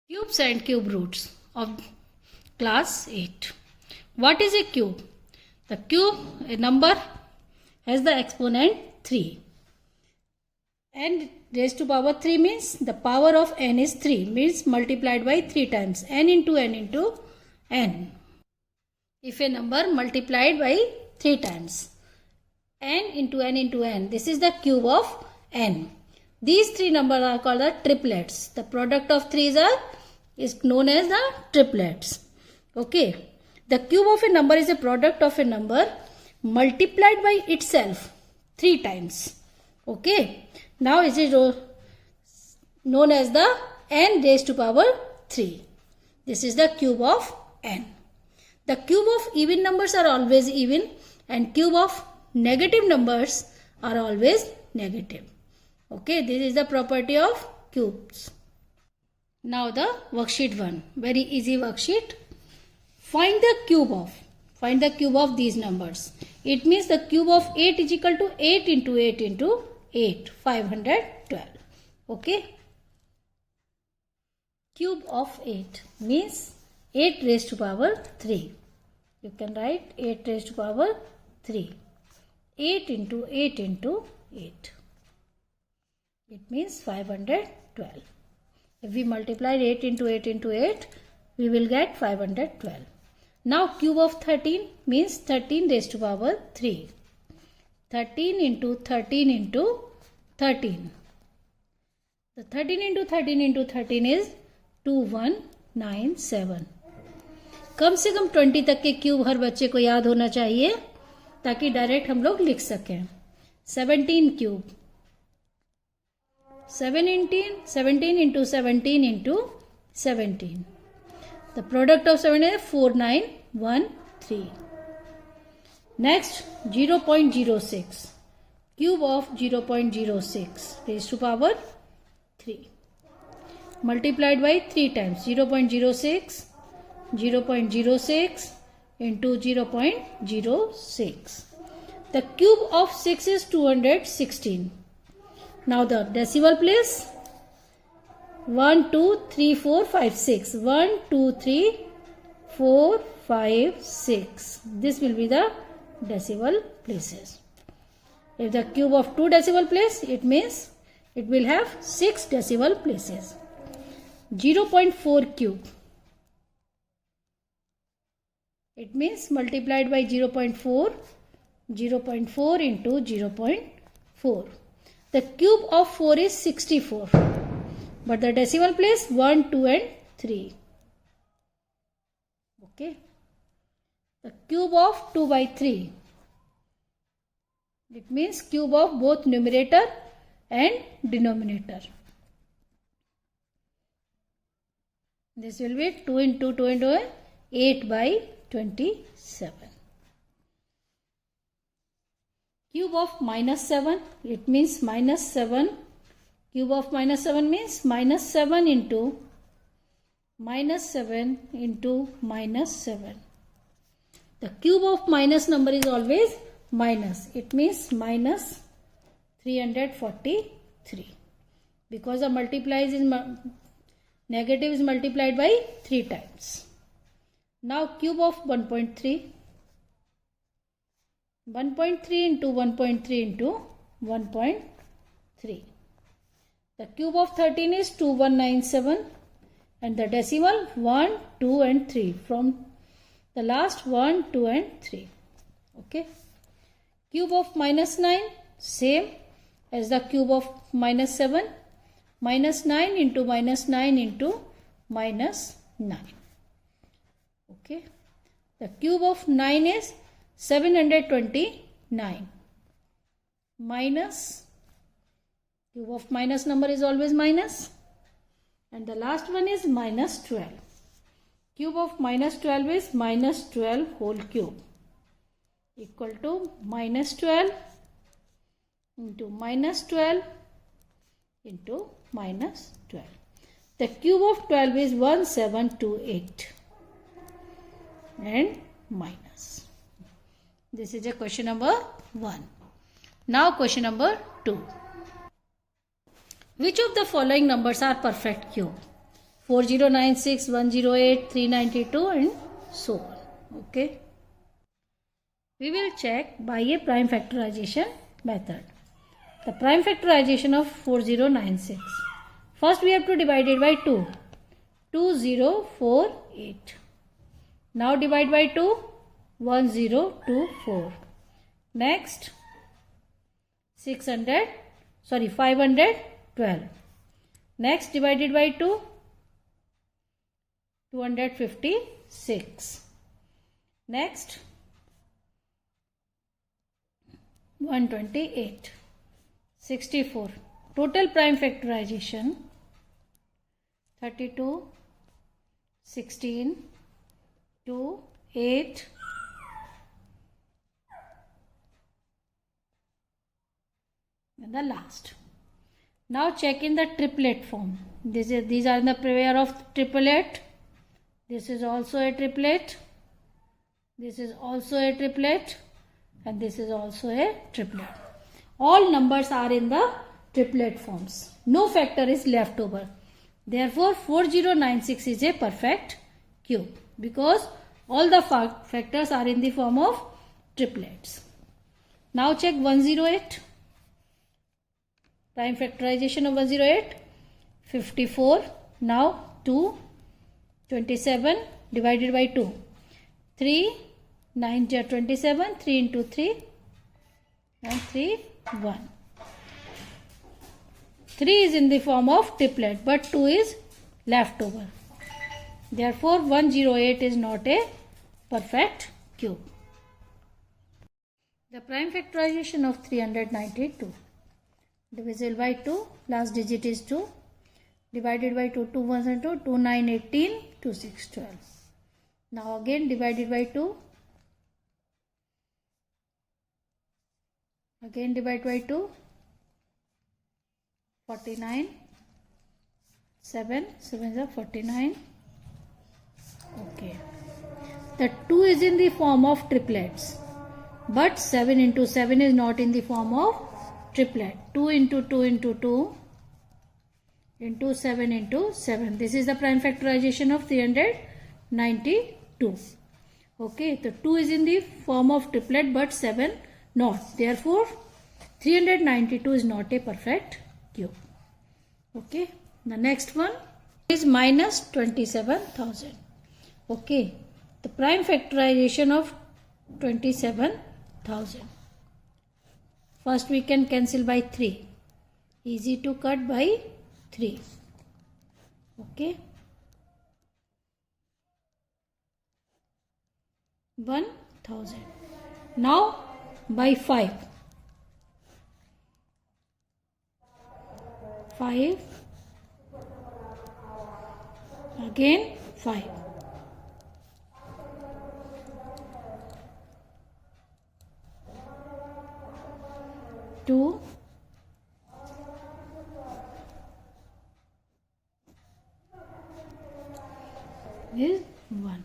Cubes and cube roots of class 8. What is a cube? The cube, a number, has the exponent 3. N raised to power 3 means the power of n is 3, means multiplied by 3 times. N into n into n. If a number multiplied by 3 times, n into n, this is the cube of n. These three numbers are called the triplets. The product of threes is known as the triplets. Okay. The cube of a number is a product of a number multiplied by itself 3 times. Okay. Now it is known as the n raised to power 3. This is the cube of n. The cube of even numbers are always even and cube of negative numbers are always negative. Okay, this is the property of cubes. Now the worksheet 1. Very easy worksheet. Find the cube of these numbers. It means the cube of 8 is equal to 8 into 8 into 8. 512. Okay. Cube of 8 means 8 raised to power 3. You can write 8 raised to power 3. 8 into 8 into 8. It means 512. If we multiply 8 into 8 into 8, we will get 512. Now cube of 13 means 13 raised to power 3. 13 into 13 into 13. The 13 into 13 into 13 is 2197. कम से कम 20 तक के cube हर बच्चे को याद होना चाहिए ताकि direct हम लोग लिख सकें. 17 cube. 17 into 17 into 17. The product of 7 is 4913. Next 0.06. Cube of 0.06 raised to power 3. Multiplied by 3 times. 0.06, 0.06 into 0.06. The cube of 6 is 216. Now the decimal place 1, 2, 3, 4, 5, 6. 1, 2, 3, 4, 5, 6. This will be the decimal places. If the cube of 2 decimal place, it means it will have 6 decimal places. 0.4 cube. It means multiplied by 0.4. 0.4 into 0.4. The cube of 4 is 64. But the decimal place 1, 2 and 3. Okay. The cube of 2 by 3. It means cube of both numerator and denominator. This will be 2 into 2 into 8 by 27. Cube of minus 7. It means minus 7. Cube of minus 7 means minus 7 into minus 7 into minus 7. The cube of minus number is always minus. It means minus 343. Because the multiplies is negative is multiplied by 3 times. Now cube of 1.3. 1.3 into 1.3 into 1.3. The cube of 13 is 2197 and the decimal 1, 2 and 3 from the last 1, 2 and 3. Okay. Cube of minus 9 same as the cube of minus 7. Minus 9 into minus 9 into minus 9. Okay. The cube of 9 is 729. Minus, cube of minus number is always minus. And the last one is minus 12. Cube of minus 12 is minus 12 whole cube. Equal to minus 12 into minus 12 into minus 12. The cube of 12 is 1728. And minus. This is a question number 1. Now question number 2. Which of the following numbers are perfect cube? 4096, 108, 392 and so on. Okay. We will check by a prime factorization method. The prime factorization of 4096. First we have to divide it by 2. 2048. Now divide by 2. 1024. Next 512. Next divided by 2. 256. Next 128. 64. Total prime factorization 32, 16, 2, 8, and the last. Now check in the triplet form. These are in the pair of triplet. This is also a triplet. This is also a triplet. And this is also a triplet. All numbers are in the triplet forms. No factor is left over. Therefore, 4096 is a perfect cube because all the factors are in the form of triplets. Now check 108. Prime factorization of 108. 54. Now 2. 27 divided by 2. 3. 9 27. 3 into 3. And 3. 1. 3 is in the form of triplet but 2 is left over. Therefore, 108 is not a perfect cube. The prime factorization of 392. Divisible by 2. Last digit is 2. Divided by 2. 2 1s and 2. 2 9 18. 2 6 12. Now again divided by 2. Again divide by 2. 49. 7. 7 is 49. Okay. The 2 is in the form of triplets. But 7 into 7 is not in the form of triplet. 2 into 2 into 2 into 7 into 7. This is the prime factorization of 392. Okay. The 2 is in the form of triplet but 7 not. Therefore, 392 is not a perfect cube. Okay. The next one is minus 27,000. Okay. The prime factorization of 27,000. First we can cancel by 3. Easy to cut by 3. Okay. 1,000. Now by 5. 5. Again 5. 2. Is 1.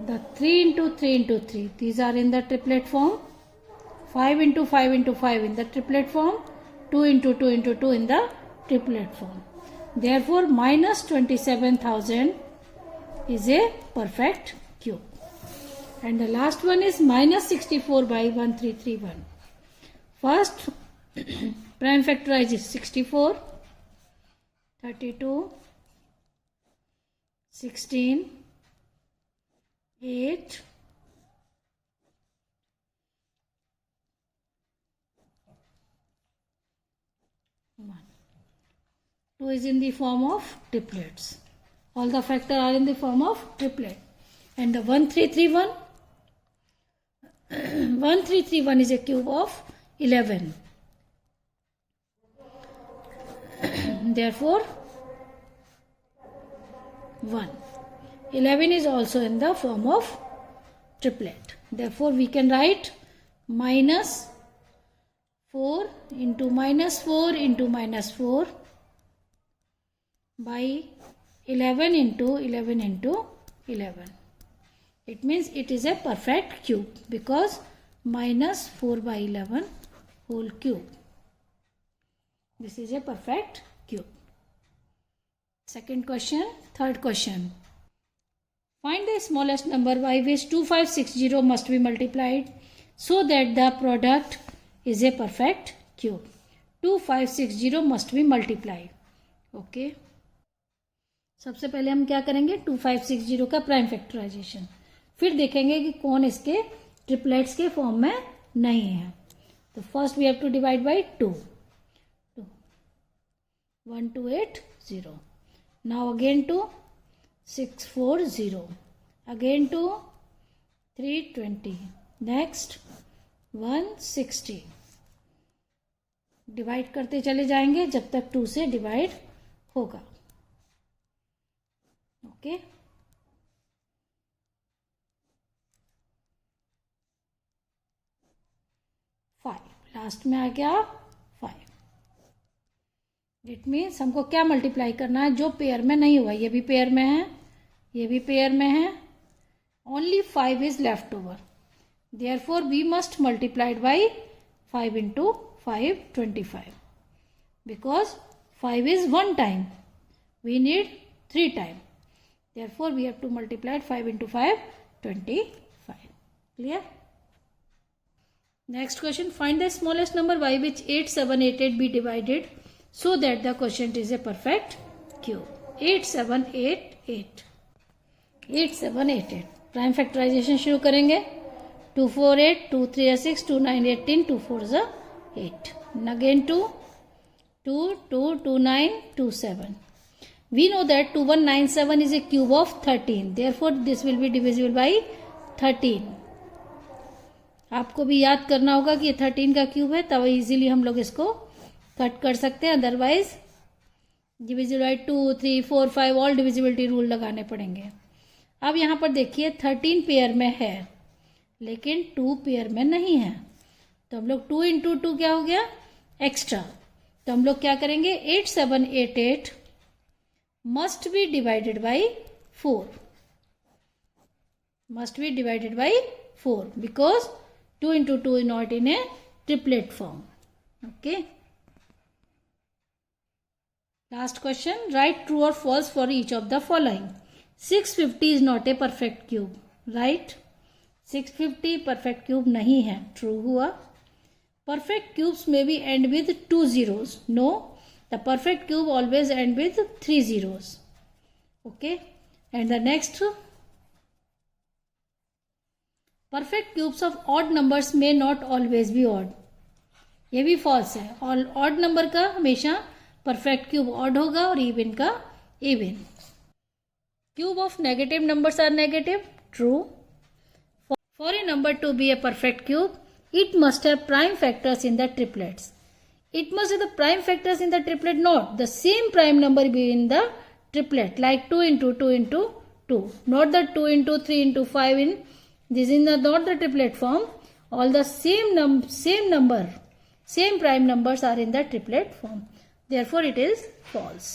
The 3 into 3 into 3. These are in the triplet form. 5 into 5 into 5 in the triplet form. 2 into 2 into 2 in the triplet form. Therefore, minus 27,000 is a perfect cube. And the last one is minus 64 by 1331. First, prime factorize is 64, 32, 16, 8, 1. 2 is in the form of triplets. All the factors are in the form of triplet. And the 1331, 1331 is a cube of 11. Therefore, 1. 11 is also in the form of triplet. Therefore, we can write minus 4 into minus 4 into minus 4 by 11 into 11 into 11. It means it is a perfect cube because minus 4 by 11 whole cube. This is a perfect cube. Second question, third question. Find the smallest number by which 2560 must be multiplied so that the product is a perfect cube. 2560 must be multiplied. Okay. सबसे पहले हम क्या करेंगे, 2560 का prime factorisation, फिर देखेंगे कि कौन इसके ट्रिपलेट्स के फॉर्म में नहीं है. तो first we have to divide by 2. 1280. Now again to 640. Again to 320. Next 160. Divide करते चले जाएंगे जब तक 2 से डिवाइड होगा. ओके. लास्ट में आ गया 5. इट मीन्स हमको क्या मल्टीप्लाई करना है, जो पेयर में नहीं हुआ. ये भी पेयर में है, ये भी पेयर में है. Only 5 is left over. Therefore we must multiplied by 5 into 5 25. Because 5 is 1 time, we need 3 time. Therefore we have to multiplied 5 into 5 25. Clear. Next question, find the smallest number by which 8788 be divided so that the quotient is a perfect cube. 8788. 8788. Prime factorisation शुरू करेंगे. 2 4 8, 2 3 6, 2 9 18, 2 4 8. Again 2 2 2 2 9 2 7. We know that 2197 is a cube of 13. Therefore, this will be divisible by 13. आपको भी याद करना होगा कि ये 13 का क्यूब है, तब इजीली हम लोग इसको कट कर सकते हैं. Otherwise divisible by 2 3 4 5 all divisibility rule लगाने पड़ेंगे. अब यहाँ पर देखिए 13 पेयर में है लेकिन 2 पेयर में नहीं है, तो हम लोग 2 इंटू 2 क्या हो गया, एक्स्ट्रा. तो हम लोग क्या करेंगे, 8788 must be divided by 4. Must be divided by 4 because 2 into 2 is not in a triplet form. Okay. Last question. Write true or false for each of the following. 650 is not a perfect cube. Right? 650 perfect cube नहीं है. True हुआ. Perfect cubes may be end with 2 zeros. No. The perfect cube always end with 3 zeros. Okay. And the next, perfect cubes of odd numbers में not always be odd. ये भी false है. Odd number का हमेशा perfect cube odd होगा और even का even. Cube of negative numbers are negative. True. For a number to be a perfect cube it must have prime factors in the triplets. It must have the prime factors in the triplet, not the same prime number be in the triplet, like 2 into 2 into 2, not the 2 into 3 into 5 in. This is not the triplet form. All the same prime numbers are in the triplet form. Therefore, it is false.